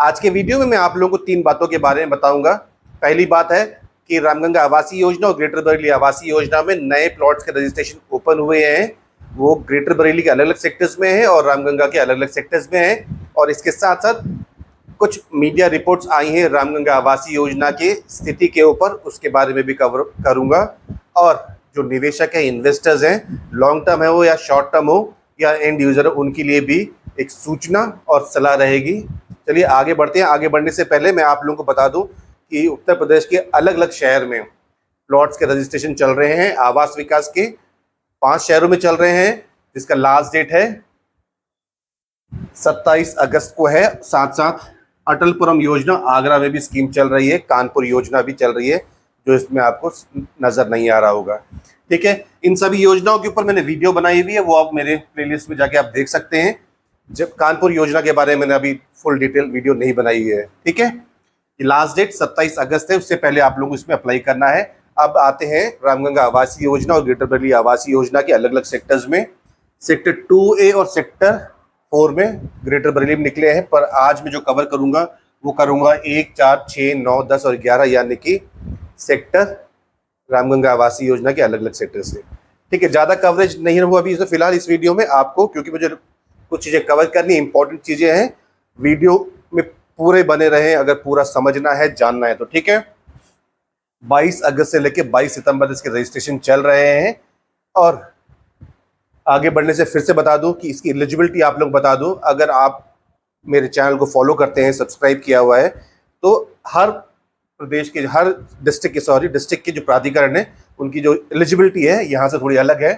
आज के वीडियो में मैं आप लोगों को 3 बातों के बारे में बताऊंगा। पहली बात है कि रामगंगा आवासीय योजना और ग्रेटर बरेली आवासीय योजना में नए प्लॉट्स के रजिस्ट्रेशन ओपन हुए हैं। वो ग्रेटर बरेली के अलग अलग सेक्टर्स में है और रामगंगा के अलग अलग सेक्टर्स में है। और इसके साथ साथ कुछ मीडिया रिपोर्ट्स आई हैं रामगंगा आवासीय योजना की स्थिति के ऊपर, उसके बारे में भी कवर करूंगा। और जो निवेशक है, इन्वेस्टर्स हैं, लॉन्ग टर्म है वो या शॉर्ट टर्म हो या एंड यूजर, उनके लिए भी एक सूचना और सलाह रहेगी। चलिए आगे बढ़ते हैं। आगे बढ़ने से पहले मैं आप लोगों को बता दूं कि उत्तर प्रदेश के अलग अलग शहर में प्लॉट्स के रजिस्ट्रेशन चल रहे हैं। आवास विकास के 5 शहरों में चल रहे हैं, जिसका लास्ट डेट है 27 अगस्त को है। साथ साथ अटलपुरम योजना आगरा में भी स्कीम चल रही है, कानपुर योजना भी चल रही है, जो इसमें आपको नजर नहीं आ रहा होगा। ठीक है, इन सभी योजनाओं के ऊपर मैंने वीडियो बनाई हुई है, वो आप मेरे प्लेलिस्ट में जाके आप देख सकते हैं। जब कानपुर योजना के बारे में मैंने अभी फुल डिटेल वीडियो नहीं बनाई हुई है। ठीक है, लास्ट डेट 27 अगस्त है, उससे पहले आप लोगों को इसमें अप्लाई करना है। अब आते हैं रामगंगा आवासीय योजना और ग्रेटर बरेली आवासीय योजना के अलग अलग सेक्टर्स में। सेक्टर 2A और सेक्टर 4 में ग्रेटर बरेली में निकले हैं, पर आज मैं जो कवर करूंगा वो करूंगा 1, 4, 6, 9, 10 और 11 यानी कि सेक्टर रामगंगा आवासीय योजना के अलग अलग सेक्टर से। ठीक है, ज़्यादा कवरेज नहीं हुआ अभी फिलहाल इस वीडियो में आपको, क्योंकि मुझे कुछ चीज़ें कवर करनी, इंपॉर्टेंट चीज़ें हैं। वीडियो में पूरे बने रहें अगर पूरा समझना है, जानना है तो। ठीक है, 22 अगस्त से लेकर 22 सितंबर इसके रजिस्ट्रेशन चल रहे हैं। और आगे बढ़ने से फिर से बता दूं कि इसकी एलिजिबिलिटी आप लोग बता दूं, अगर आप मेरे चैनल को फॉलो करते हैं, सब्सक्राइब किया हुआ है, तो हर प्रदेश के, हर डिस्ट्रिक्ट के जो प्राधिकरण है उनकी जो एलिजिबिलिटी है यहाँ से थोड़ी अलग है।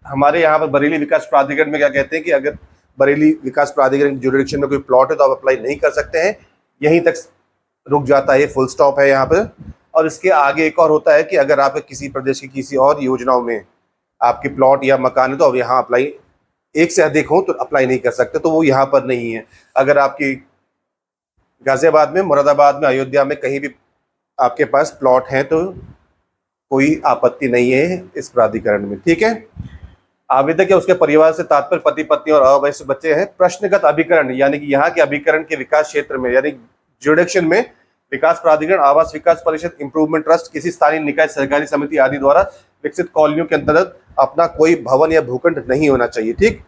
हमारे यहाँ पर बरेली विकास प्राधिकरण में क्या कहते हैं कि अगर बरेली विकास प्राधिकरण की जुरिडिक्शन में कोई प्लॉट है तो आप अप्लाई नहीं कर सकते हैं, यहीं तक रुक जाता है, फुल स्टॉप है यहाँ पर। और इसके आगे एक और होता है कि अगर आप किसी प्रदेश की किसी और योजनाओं में आपके प्लॉट या मकान है तो अब यहाँ अप्लाई, एक से अधिक हो तो अप्लाई नहीं कर सकते, तो वो यहाँ पर नहीं है। अगर आपकी गाजियाबाद में, मुरादाबाद में, अयोध्या में कहीं भी आपके पास प्लॉट हैं तो कोई आपत्ति नहीं है इस प्राधिकरण में। ठीक है, आवेदक या उसके परिवार से तात्पर्य पति पत्नी और अवयस्क बच्चे हैं। प्रश्नगत अभिकरण यानी कि यहाँ के अभिकरण के विकास क्षेत्र में यानी जुरिडिक्शन में विकास प्राधिकरण, आवास विकास परिषद, इंप्रूवमेंट ट्रस्ट, किसी स्थानीय निकाय, सरकारी समिति आदि द्वारा विकसित कॉलोनियों के अंतर्गत अपना कोई भवन या भूखंड नहीं होना चाहिए। ठीक,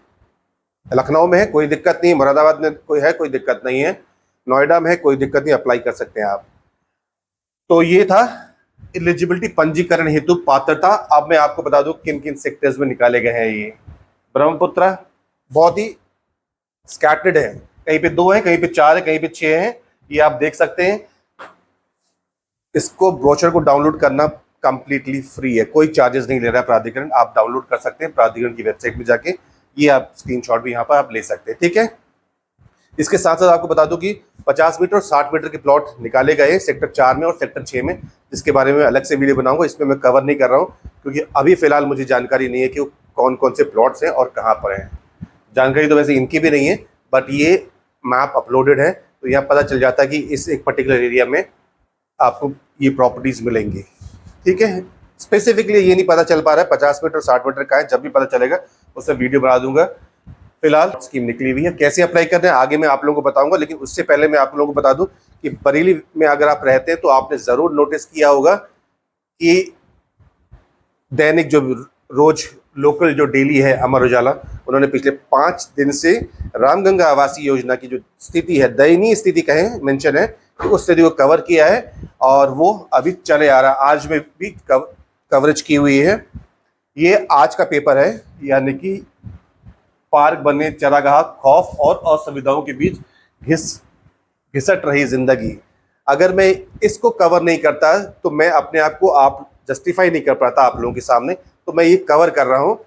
लखनऊ में है कोई दिक्कत नहीं, मुरादाबाद में कोई है कोई दिक्कत नहीं है, नोएडा में है कोई दिक्कत नहीं, अप्लाई कर सकते हैं आप। तो ये था एलिजिबिलिटी, पंजीकरण हेतु पात्रता। अब मैं आपको बता दूं किन किन सेक्टर्स में निकाले गए हैं। ये ब्रह्मपुत्र बहुत ही स्कैटर्ड है, कहीं पे 2 है, कहीं पे 4 है, कहीं पे 6 है, ये आप देख सकते हैं। इसको ब्रोचर को डाउनलोड करना कंप्लीटली फ्री है, कोई चार्जेस नहीं ले रहा है प्राधिकरण, आप डाउनलोड कर सकते हैं प्राधिकरण की वेबसाइट में जाके। ये आप स्क्रीनशॉट भी यहाँ पर आप ले सकते हैं। ठीक है, इसके साथ साथ आपको बता दूं कि 50 मीटर और 60 मीटर के प्लॉट निकाले गए सेक्टर 4 में और सेक्टर 6 में, जिसके बारे में अलग से वीडियो बनाऊंगा। इसमें मैं कवर नहीं कर रहा हूं क्योंकि अभी फिलहाल मुझे जानकारी नहीं है कि कौन कौन से प्लॉट्स हैं और कहाँ पर हैं। जानकारी तो वैसे इनकी भी नहीं है, बट ये मैप अपलोडेड है तो यहाँ पता चल जाता है कि इस एक पर्टिकुलर एरिया में आपको ये प्रॉपर्टीज़ मिलेंगी। ठीक है, स्पेसिफिकली ये नहीं पता चल पा रहा है 50 मीटर 60 मीटर का है, जब भी पता चलेगा उससे वीडियो बना दूंगा। फिलहाल स्कीम निकली हुई है, कैसे अप्लाई करना है आगे मैं आप लोगों को बताऊंगा। लेकिन उससे पहले मैं आप लोगों को बता दूं कि बरेली में अगर आप रहते हैं तो आपने ज़रूर नोटिस किया होगा कि दैनिक जो रोज लोकल जो डेली है अमर उजाला, उन्होंने पिछले 5 दिन से रामगंगा आवासीय योजना की जो स्थिति है, दयनीय स्थिति कहें, मेंशन है, तो उस स्थिति को कवर किया है और वो अभी चले आ रहा है। आज में भी कवरेज की हुई है। ये आज का पेपर है, यानी कि पार्क बने चरागाह, खौफ और असुविधाओं के बीच घिसट रही जिंदगी। अगर मैं इसको कवर नहीं करता तो मैं अपने आप को आप जस्टिफाई नहीं कर पाता आप लोगों के सामने, तो मैं ये कवर कर रहा हूँ।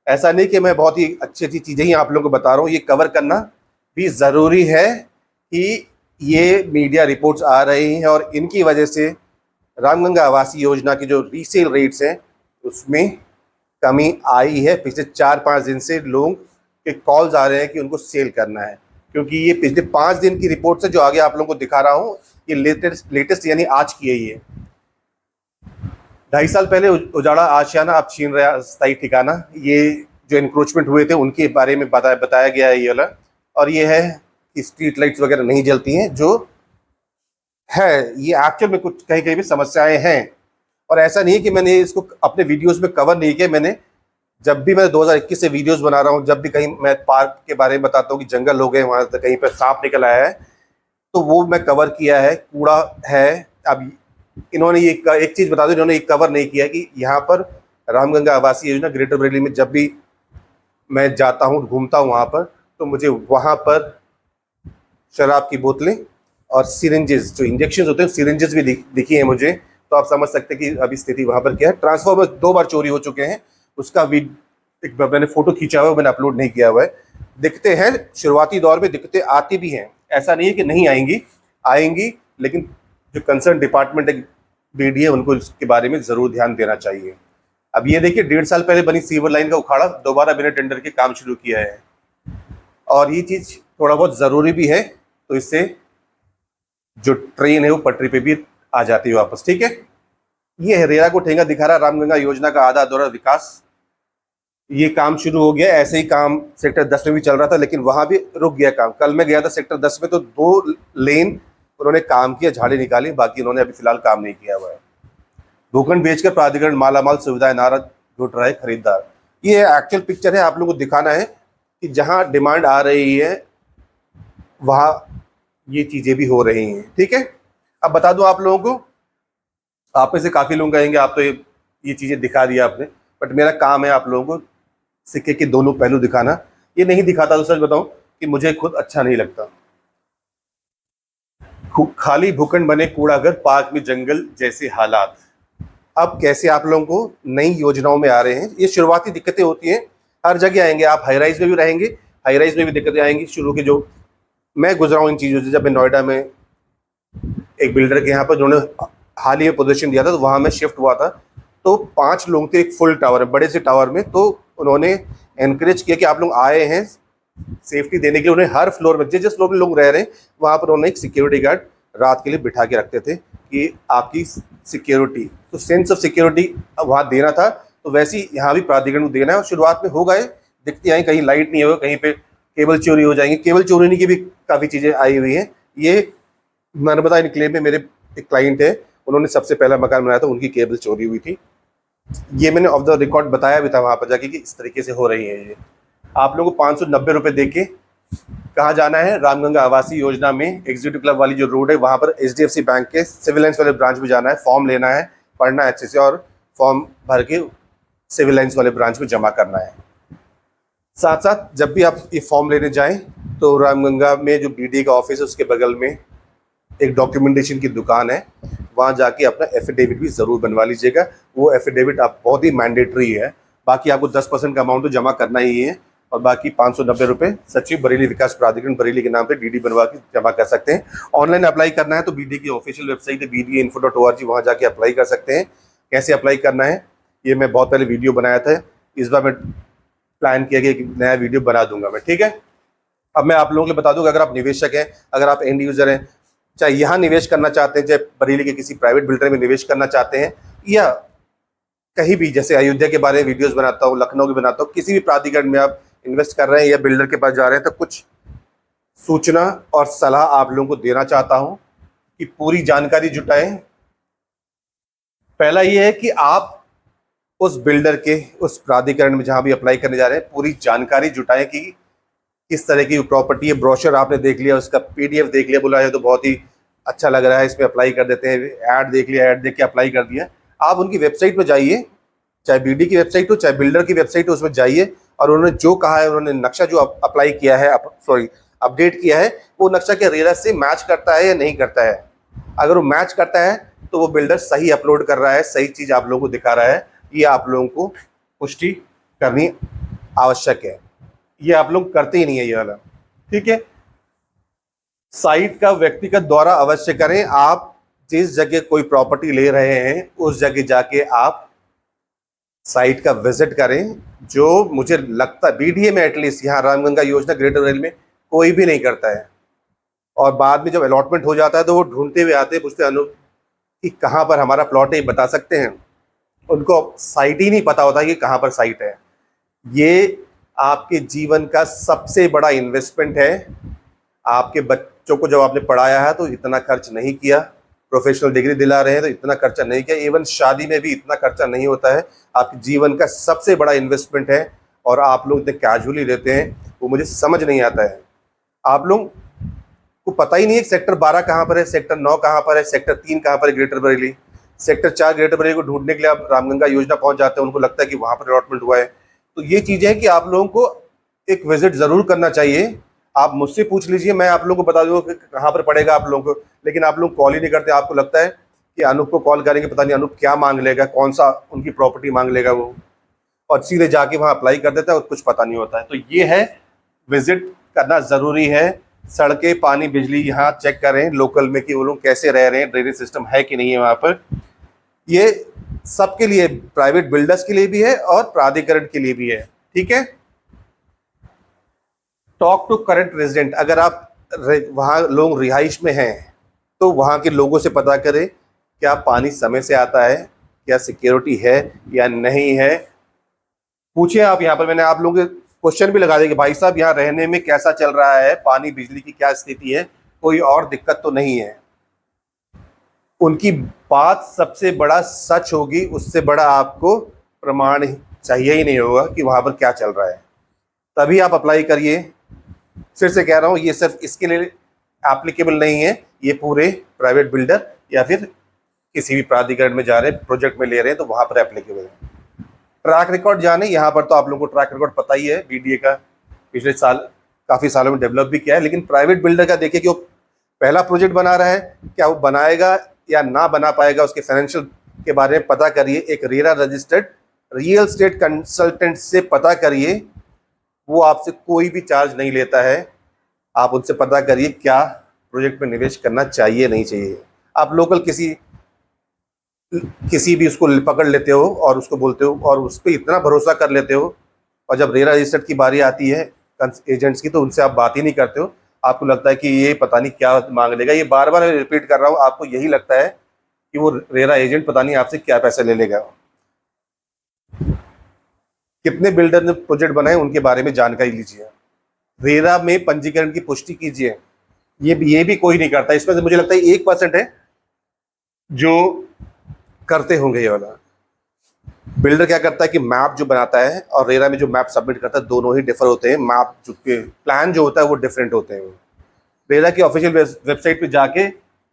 ऐसा नहीं कि मैं बहुत ही अच्छी अच्छी चीज़ें ही आप लोगों को बता रहा हूँ, ये कवर करना भी ज़रूरी है कि ये मीडिया रिपोर्ट्स आ रही हैं और इनकी वजह से रामगंगा आवासीय योजना की जो रीसेल रेट्स हैं उसमें कमी आई है। पिछले 4-5 दिन से लोग के कॉल्स आ रहे हैं कि उनको सेल करना है, क्योंकि ये पिछले 5 दिन की रिपोर्ट है जो आगे आप लोगों को दिखा रहा हूँ। ये लेटेस्ट यानी आज की है। ये 2.5 साल पहले उजाड़ा आशियाना अब छीन रहा स्थायी ठिकाना, ये जो इंक्रोचमेंट हुए थे उनके बारे में बताया गया है ये वाला। और ये है कि स्ट्रीट लाइट्स वगैरह नहीं जलती हैं, जो है ये एक्चुअल में कुछ कहीं कहीं भी समस्याएं हैं। और ऐसा नहीं है कि मैंने इसको अपने वीडियोस में कवर नहीं किया। मैंने जब भी मैं 2021 से वीडियोस बना रहा हूँ, जब भी कहीं मैं पार्क के बारे में बताता हूँ कि जंगल हो गए, वहाँ से कहीं पर सांप निकल आया है, तो वो मैं कवर किया है। कूड़ा है। अब इन्होंने ये एक चीज़ बता दो, इन्होंने ये कवर नहीं किया कि यहाँ पर रामगंगा आवासीय योजना ग्रेटर बरेली में जब भी मैं जाता हूँ, घूमता हूँ वहाँ पर, तो मुझे वहाँ पर शराब की बोतलें और सिरिंजेस, जो इंजेक्शन होते हैं, सिरिंजेस भी दिखी हैं मुझे। तो आप समझ सकते हैं कि अभी स्थिति वहाँ पर क्या है। ट्रांसफार्मर 2 बार चोरी हो चुके हैं, उसका भी एक मैंने फोटो खींचा हुआ है, मैंने अपलोड नहीं किया हुआ है। दिखते हैं शुरुआती दौर में, दिखते आती भी हैं, ऐसा नहीं है कि नहीं आएंगी, आएंगी, लेकिन जो कंसर्न डिपार्टमेंट है, बीडीए, उनको इसके बारे में ज़रूर ध्यान देना चाहिए। अब ये देखिए, 1.5 साल पहले बनी सीवर लाइन का उखाड़ा दोबारा बिना टेंडर के काम शुरू किया है, और ये चीज़ थोड़ा बहुत ज़रूरी भी है, तो इससे जो ट्रेन है वो पटरी पे भी आ जाती है वापस। ठीक है, ये है रेरा को ठेंगा दिखा रहा रामगंगा योजना का आधा अधूरा विकास। ये काम शुरू हो गया। ऐसे ही काम सेक्टर 10 में भी चल रहा था, लेकिन वहां भी रुक गया काम। कल मैं गया था सेक्टर 10 में, तो 2 लेन उन्होंने काम किया, झाड़े निकाली, बाकी उन्होंने अभी फिलहाल काम नहीं किया हुआ है। भूखंड बेचकर प्राधिकरण मालामाल, सुविधाएं नाराज, लूट रहा है खरीदार। ये एक्चुअल पिक्चर है, आप लोगों को दिखाना है कि जहां डिमांड आ रही है वहां ये चीजें भी हो रही हैं। ठीक है, अब बता दूं आप लोगों को, आप में से काफी लोग कहेंगे आप तो ये चीजें दिखा दिया आपने, बट मेरा काम है आप लोगों को सिक्के के दोनों पहलू दिखाना। ये नहीं दिखाता तो सच बताऊं कि मुझे खुद अच्छा नहीं लगता। खाली भूखंड बने कूड़ाघर, पार्क में जंगल जैसे हालात। अब कैसे आप लोगों को नई योजनाओं में आ रहे हैं, ये शुरुआती दिक्कतें होती हैं, हर जगह आएंगे। आप हाई राइज में भी रहेंगे, हाई राइज में भी दिक्कतें आएंगी शुरू के। जो मैं गुजरा हूँ इन चीज़ों से, जब मैं नोएडा में एक बिल्डर के यहाँ पर जिन्होंने हाल ही में पोजीशन दिया था, तो वहाँ मैं शिफ्ट हुआ था। तो 5 लोग थे एक फुल टावर, बड़े से टावर में। तो उन्होंने एनकरेज किया कि आप लोग आए हैं सेफ्टी देने के लिए। उन्हें हर फ्लोर में जिस फ्लोर में लोग रह रहे हैं वहाँ पर उन्होंने एक सिक्योरिटी गार्ड रात के लिए बिठा के रखते थे कि आपकी सिक्योरिटी, तो सेंस ऑफ सिक्योरिटी वहाँ देना था। तो वैसे ही यहाँ भी प्राधिकरण को देना है। और शुरुआत में हो गए, दिखती आई, कहीं लाइट नहीं होगा, कहीं पे केबल चोरी हो जाएंगी। केबल चोरी की भी काफ़ी चीज़ें आई हुई हैं। ये नर्मदा इनक्लेव में मेरे एक क्लाइंट है, उन्होंने सबसे पहला मकान बनाया था, उनकी केबल चोरी हुई थी। ये मैंने ऑफ द रिकॉर्ड बताया भी था वहाँ पर जाके कि इस तरीके से हो रही है। ये आप लोगों को 590 रुपये दे के कहाँ जाना है, रामगंगा आवासीय योजना में एग्जीक्यूटिव क्लब वाली जो रोड है वहाँ पर HDFC बैंक के सिविल लाइन्स वाले ब्रांच में जाना है। फॉर्म लेना है, पढ़ना है अच्छे से, और फॉर्म भर के सिविल लाइन्स वाले ब्रांच में जमा करना है। साथ साथ जब भी आप ये फॉर्म लेने जाएं तो रामगंगा में जो BDA का ऑफिस है उसके बगल में एक डॉक्यूमेंटेशन की दुकान है, वहाँ जाके अपना एफिडेविट भी ज़रूर बनवा लीजिएगा। वो एफिडेविट आप बहुत ही मैंडेटरी है। बाकी आपको 10% का अमाउंट तो जमा करना ही है, और बाकी 590 रुपये सचिव बरेली विकास प्राधिकरण बरेली के नाम पे DD बनवा के जमा कर सकते हैं। ऑनलाइन अप्लाई करना है तो BDA की ऑफिशियल वेबसाइट है bdainfo.org, वहाँ जाके अप्लाई कर सकते हैं। कैसे अप्लाई करना है ये मैं बहुत पहले वीडियो बनाया था, इस बार मैं प्लान किया कि एक नया वीडियो बना दूंगा मैं। ठीक है, अब मैं आप लोगों को बता दूं, अगर आप निवेशक हैं, अगर आप एंड यूजर हैं, चाहे यहाँ निवेश करना चाहते हैं, चाहे बरेली के किसी प्राइवेट बिल्डर में निवेश करना चाहते हैं, या कहीं भी, जैसे अयोध्या के बारे में वीडियोस बनाता हूँ, लखनऊ की बनाता हूँ, किसी भी प्राधिकरण में आप इन्वेस्ट कर रहे हैं या बिल्डर के पास जा रहे हैं, तो कुछ सूचना और सलाह आप लोगों को देना चाहता हूँ कि पूरी जानकारी जुटाएं। पहला ये है कि आप उस बिल्डर के, उस प्राधिकरण में जहाँ भी अप्लाई करने जा रहे हैं, पूरी जानकारी जुटाएं कि किस तरह की प्रॉपर्टी है। ब्रोशर आपने देख लिया, उसका PDF देख लिया, बोला है तो बहुत ही अच्छा लग रहा है, इसमें अप्लाई कर देते हैं। ऐड देख लिया, ऐड देख के अप्लाई कर दिया। आप उनकी वेबसाइट पर जाइए, चाहे BD की वेबसाइट हो चाहे बिल्डर की वेबसाइट हो, उसमें जाइए, और उन्होंने जो कहा है, उन्होंने नक्शा जो अप्लाई किया है, अपडेट किया है, वो नक्शा के रेरा से मैच करता है या नहीं करता है। अगर वो मैच करता है तो वो बिल्डर सही अपलोड कर रहा है, सही चीज़ आप लोगों को दिखा रहा है, ये आप लोगों को पुष्टि करनी आवश्यक है। ये आप लोग करते ही नहीं है ये वाला। ठीक है, साइट का व्यक्तिगत दौरा अवश्य करें। आप जिस जगह कोई प्रॉपर्टी ले रहे हैं उस जगह जाके आप साइट का विजिट करें। जो मुझे लगता है BDA में एटलीस्ट, यहाँ रामगंगा योजना ग्रेटर बरेली में कोई भी नहीं करता है। और बाद में जब अलॉटमेंट हो जाता है तो वो ढूंढते हुए आते हैं, पूछते हैं कि कहाँ पर हमारा प्लॉट है, ये बता सकते हैं। उनको साइट ही नहीं पता होता कि कहाँ पर साइट है। ये आपके जीवन का सबसे बड़ा इन्वेस्टमेंट है। आपके बच्चों को जब आपने पढ़ाया है तो इतना खर्च नहीं किया, प्रोफेशनल डिग्री दिला रहे हैं तो इतना खर्चा नहीं किया, इवन शादी में भी इतना खर्चा नहीं होता है। आपके जीवन का सबसे बड़ा इन्वेस्टमेंट है और आप लोग इतने कैजुअली लेते हैं, वो मुझे समझ नहीं आता है। आप लोग को पता ही नहीं है सेक्टर 12 कहाँ पर है, सेक्टर 9 कहाँ पर है, सेक्टर 3 कहाँ पर है greater Bareilly, sector 4 greater Bareilly को ढूंढने के लिए आप रामगंगा योजना पहुंच जाते हैं, उनको लगता है कि वहाँ पर अलॉटमेंट हुआ है। तो ये चीज़ें हैं कि आप लोगों को एक विजिट ज़रूर करना चाहिए। आप मुझसे पूछ लीजिए, मैं आप लोगों को बता दूंगा कि कहाँ पर पड़ेगा आप लोगों को, लेकिन आप लोग कॉल ही नहीं करते। आपको लगता है कि अनूप को कॉल करेंगे, पता नहीं अनूप क्या मांग लेगा, कौन सा उनकी प्रॉपर्टी मांग लेगा वो, और सीधे जाके वहाँ अप्लाई कर देता है और कुछ पता नहीं होता है। तो ये है, विजिट करना ज़रूरी है। सड़कें, पानी, बिजली यहाँ चेक करें लोकल में कि वो लोग कैसे रह रहे हैं, ड्रेनेज सिस्टम है कि नहीं है वहाँ पर। ये सबके लिए, प्राइवेट बिल्डर्स के लिए भी है और प्राधिकरण के लिए भी है। ठीक है। टॉक टू करंट रेजिडेंट, अगर आप वहाँ लोग रिहाइश में हैं तो वहाँ के लोगों से पता करें क्या पानी समय से आता है, क्या सिक्योरिटी है या नहीं है। पूछिए आप यहाँ पर, मैंने आप लोगों के क्वेश्चन भी लगा दिया कि भाई साहब यहाँ रहने में कैसा चल रहा है, पानी बिजली की क्या स्थिति है, कोई और दिक्कत तो नहीं है। उनकी बात सबसे बड़ा सच होगी, उससे बड़ा आपको प्रमाण चाहिए ही नहीं होगा कि वहाँ पर क्या चल रहा है। तभी आप अप्लाई करिए। फिर से कह रहा हूँ, ये सिर्फ इसके लिए एप्लीकेबल नहीं है, ये पूरे प्राइवेट बिल्डर या फिर किसी भी प्राधिकरण में जा रहे हैं, प्रोजेक्ट में ले रहे हैं तो वहाँ पर एप्लीकेबल है। ट्रैक रिकॉर्ड जाने, यहाँ पर तो आप लोगों को ट्रैक रिकॉर्ड पता ही है, बीडीए का पिछले साल काफ़ी सालों में डेवलप भी किया है। लेकिन प्राइवेट बिल्डर का देखिए कि वो पहला प्रोजेक्ट बना रहा है, क्या वो बनाएगा या ना बना पाएगा, उसके फाइनेंशियल के बारे में पता करिए। एक RERA registered real estate consultant से पता करिए, वो आपसे कोई भी चार्ज नहीं लेता है। आप उनसे पता करिए क्या प्रोजेक्ट में निवेश करना चाहिए नहीं चाहिए। आप लोकल किसी भी उसको पकड़ लेते हो और उसको बोलते हो और उस पर इतना भरोसा कर लेते हो, और जब रेरा रजिस्टर्ड की बारी आती है एजेंट्स की तो उनसे आप बात ही नहीं करते हो। आपको लगता है कि ये पता नहीं क्या मांग लेगा। ये बार बार रिपीट कर रहा हूँ, आपको यही लगता है कि वो रेरा एजेंट पता नहीं आपसे क्या पैसे ले लेगा। कितने बिल्डर ने प्रोजेक्ट बनाए उनके बारे में जानकारी लीजिए, रेरा में पंजीकरण की पुष्टि कीजिए। ये भी कोई नहीं करता। इसमें से मुझे लगता है 1% है जो करते होंगे। ये वाला बिल्डर क्या करता है कि मैप जो बनाता है और रेरा में जो मैप सबमिट करता है, दोनों ही डिफर होते हैं। मैप जो प्लान जो होता है वो डिफरेंट होते हैं। रेरा की ऑफिशियल वेबसाइट पे जाके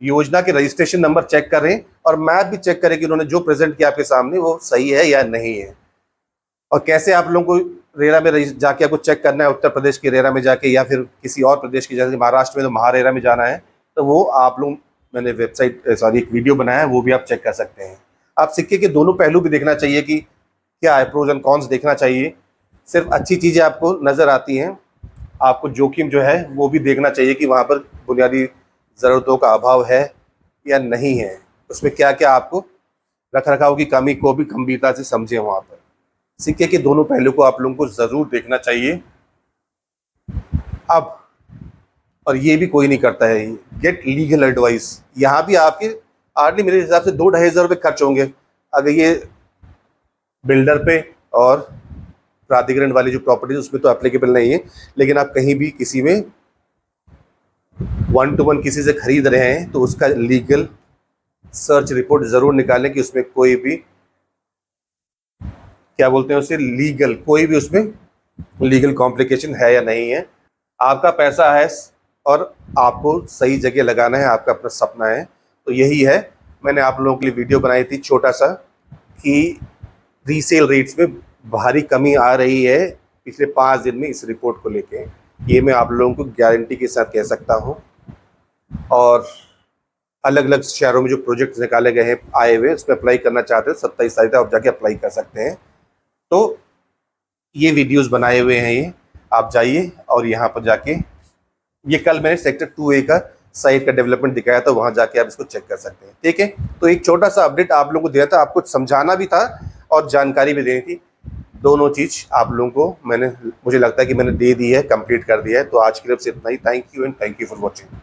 योजना के रजिस्ट्रेशन नंबर चेक करें और मैप भी चेक करें कि उन्होंने जो प्रेजेंट किया आपके सामने वो सही है या नहीं है। और कैसे आप लोगों को रेरा में जाके आपको चेक करना है, उत्तर प्रदेश के रेरा में जाके या फिर किसी और प्रदेश की, जैसे महाराष्ट्र में तो महारेरा में जाना है, तो वो आप लोग, मैंने एक वीडियो बनाया है, वो भी आप चेक कर सकते हैं। आप सिक्के के दोनों पहलू भी देखना चाहिए कि क्या है, प्रोज एंड कॉन्स देखना चाहिए। सिर्फ अच्छी चीज़ें आपको नज़र आती हैं, आपको जोखिम जो है वो भी देखना चाहिए कि वहाँ पर बुनियादी ज़रूरतों का अभाव है या नहीं है, उसमें क्या क्या आपको रख रखाव की कमी को भी गंभीरता से समझें। वहाँ पर सिक्के के दोनों पहलू को आप लोगों को ज़रूर देखना चाहिए। अब और ये भी कोई नहीं करता है, गेट लीगल एडवाइस। यहाँ भी आपके हार्डली मेरे हिसाब से 2-2.5 हज़ार रुपये खर्च होंगे अगर ये बिल्डर पे, और प्राधिकरण वाली जो प्रॉपर्टी उसमें तो एप्लीकेबल नहीं है। लेकिन आप कहीं भी किसी में 1 to 1 किसी से खरीद रहे हैं तो उसका लीगल सर्च रिपोर्ट ज़रूर निकालें कि उसमें कोई भी, क्या बोलते हैं उसे, लीगल, कोई भी उसमें लीगल कॉम्प्लिकेशन है या नहीं है। आपका पैसा है और आपको सही जगह लगाना है, आपका अपना सपना है। तो यही है, मैंने आप लोगों के लिए वीडियो बनाई थी छोटा सा कि रीसेल रेट्स में भारी कमी आ रही है पिछले 5 दिन में इस रिपोर्ट को लेके। ये मैं आप लोगों को गारंटी के साथ कह सकता हूँ। और अलग अलग शहरों में जो प्रोजेक्ट्स निकाले गए हैं आए हुए, उसमें अप्लाई करना चाहते हैं 27 तारीख तक आप जाके अप्लाई कर सकते हैं। तो ये वीडियोस बनाए हुए हैं, ये आप जाइए और यहाँ पर जाके, ये कल मैंने सेक्टर 2A का साइट का डेवलपमेंट दिखाया था, वहाँ जाके आप इसको चेक कर सकते हैं। ठीक है। तो एक छोटा सा अपडेट आप लोगों को दिया था, आपको समझाना भी था और जानकारी भी देनी थी। दोनों चीज़ आप लोगों को मुझे लगता है कि मैंने दे दी है, कंप्लीट कर दिया है। तो आज की तरफ से इतना ही। Thank you and thank you for watching.